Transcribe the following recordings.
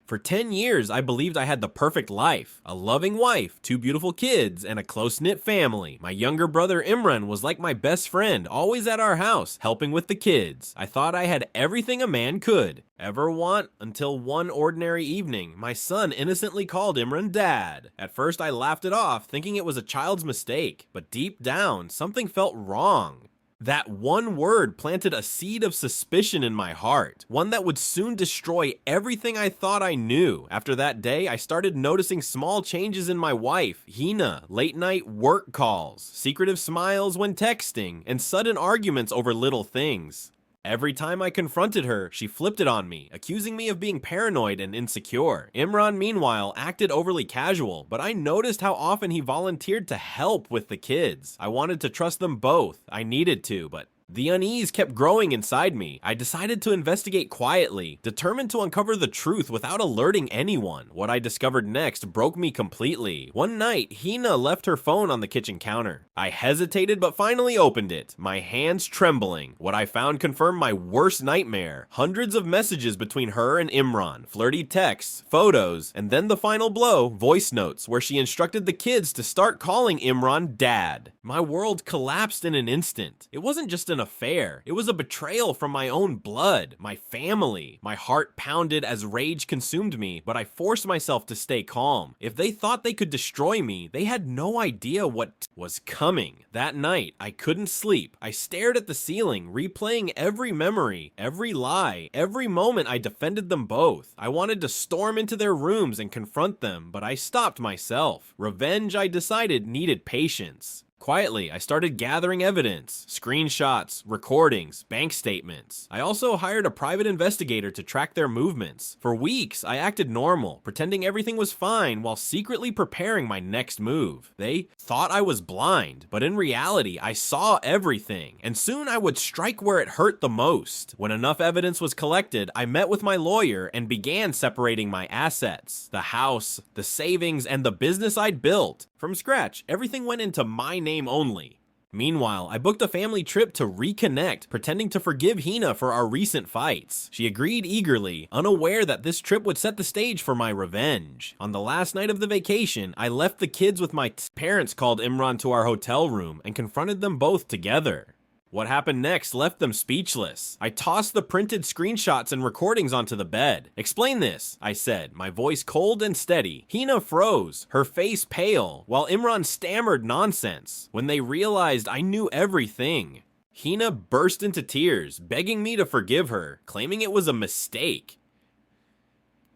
For 10 years, I believed I had the perfect life. A loving wife, 2 beautiful kids, and a close-knit family. My younger brother Imran was like my best friend, always at our house, helping with the kids. I thought I had everything a man could ever want until one ordinary evening, my son innocently called Imran Dad. At first, I laughed it off, thinking it was a child's mistake, but deep down, something felt wrong. That one word planted a seed of suspicion in my heart, one that would soon destroy everything I thought I knew. After that day, I started noticing small changes in my wife, Hina, late night work calls, secretive smiles when texting, and sudden arguments over little things. Every time I confronted her, she flipped it on me, accusing me of being paranoid and insecure. Imran, meanwhile, acted overly casual, but I noticed how often he volunteered to help with the kids. I wanted to trust them both. I needed to, but the unease kept growing inside me. I decided to investigate quietly, determined to uncover the truth without alerting anyone. What I discovered next broke me completely. One night, Hina left her phone on the kitchen counter. I hesitated but finally opened it, my hands trembling. What I found confirmed my worst nightmare. Hundreds of messages between her and Imran, flirty texts, photos, and then the final blow, voice notes, where she instructed the kids to start calling Imran Dad. My world collapsed in an instant. It wasn't just an affair. It was a betrayal from my own blood, my family. My heart pounded as rage consumed me, but I forced myself to stay calm. If they thought they could destroy me, they had no idea what was coming. That night, I couldn't sleep. I stared at the ceiling, replaying every memory, every lie, every moment I defended them both. I wanted to storm into their rooms and confront them, but I stopped myself. Revenge, I decided, needed patience. Quietly, I started gathering evidence, screenshots, recordings, bank statements. I also hired a private investigator to track their movements. For weeks, I acted normal, pretending everything was fine while secretly preparing my next move. They thought I was blind, but in reality, I saw everything, and soon I would strike where it hurt the most. When enough evidence was collected, I met with my lawyer and began separating my assets. The house, the savings, and the business I'd built. From scratch, everything went into my name only. Meanwhile, I booked a family trip to reconnect, pretending to forgive Hina for our recent fights. She agreed eagerly, unaware that this trip would set the stage for my revenge. On the last night of the vacation, I left the kids with my parents called Imran to our hotel room and confronted them both together. What happened next left them speechless. I tossed the printed screenshots and recordings onto the bed. "Explain this," I said, my voice cold and steady. Hina froze, her face pale, while Imran stammered nonsense. When they realized I knew everything, Hina burst into tears, begging me to forgive her, claiming it was a mistake.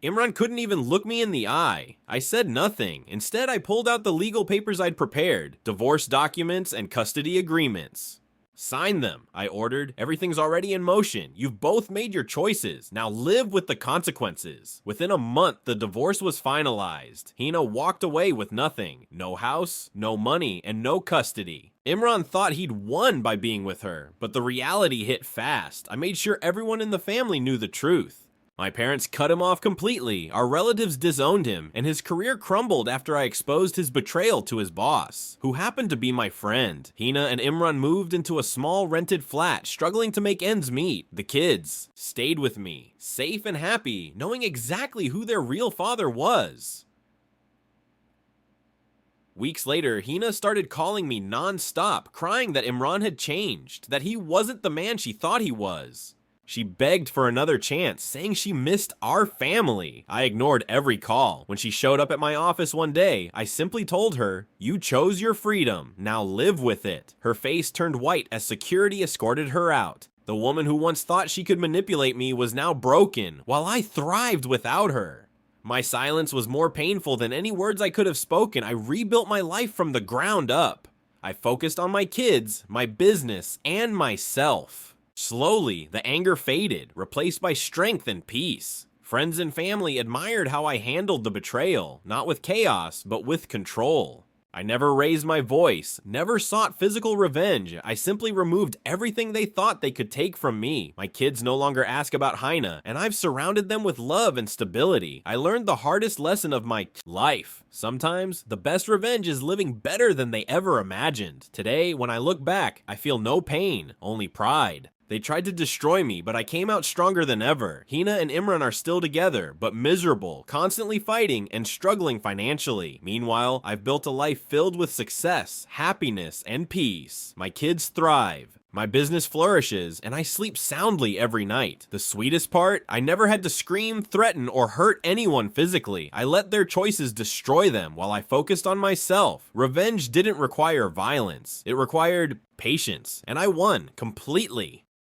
Imran couldn't even look me in the eye. I said nothing. Instead, I pulled out the legal papers I'd prepared, divorce documents and custody agreements. "Sign them," I ordered. "Everything's already in motion. You've both made your choices. Now live with the consequences." Within a month, the divorce was finalized. Hina walked away with nothing. No house, no money, and no custody. Imran thought he'd won by being with her, but the reality hit fast. I made sure everyone in the family knew the truth. My parents cut him off completely, our relatives disowned him, and his career crumbled after I exposed his betrayal to his boss, who happened to be my friend. Hina and Imran moved into a small rented flat, struggling to make ends meet. The kids stayed with me, safe and happy, knowing exactly who their real father was. Weeks later, Hina started calling me non-stop, crying that Imran had changed, that he wasn't the man she thought he was. She begged for another chance, saying she missed our family. I ignored every call. When she showed up at my office one day, I simply told her, "You chose your freedom, now live with it." Her face turned white as security escorted her out. The woman who once thought she could manipulate me was now broken, while I thrived without her. My silence was more painful than any words I could have spoken. I rebuilt my life from the ground up. I focused on my kids, my business, and myself. Slowly, the anger faded, replaced by strength and peace. Friends and family admired how I handled the betrayal, not with chaos, but with control. I never raised my voice, never sought physical revenge. I simply removed everything they thought they could take from me. My kids no longer ask about Hina, and I've surrounded them with love and stability. I learned the hardest lesson of my life. Sometimes, the best revenge is living better than they ever imagined. Today, when I look back, I feel no pain, only pride. They tried to destroy me, but I came out stronger than ever. Hina and Imran are still together, but miserable, constantly fighting and struggling financially. Meanwhile, I've built a life filled with success, happiness, and peace. My kids thrive. My business flourishes, and I sleep soundly every night. The sweetest part? I never had to scream, threaten, or hurt anyone physically. I let their choices destroy them while I focused on myself. Revenge didn't require violence. It required patience, and I won completely.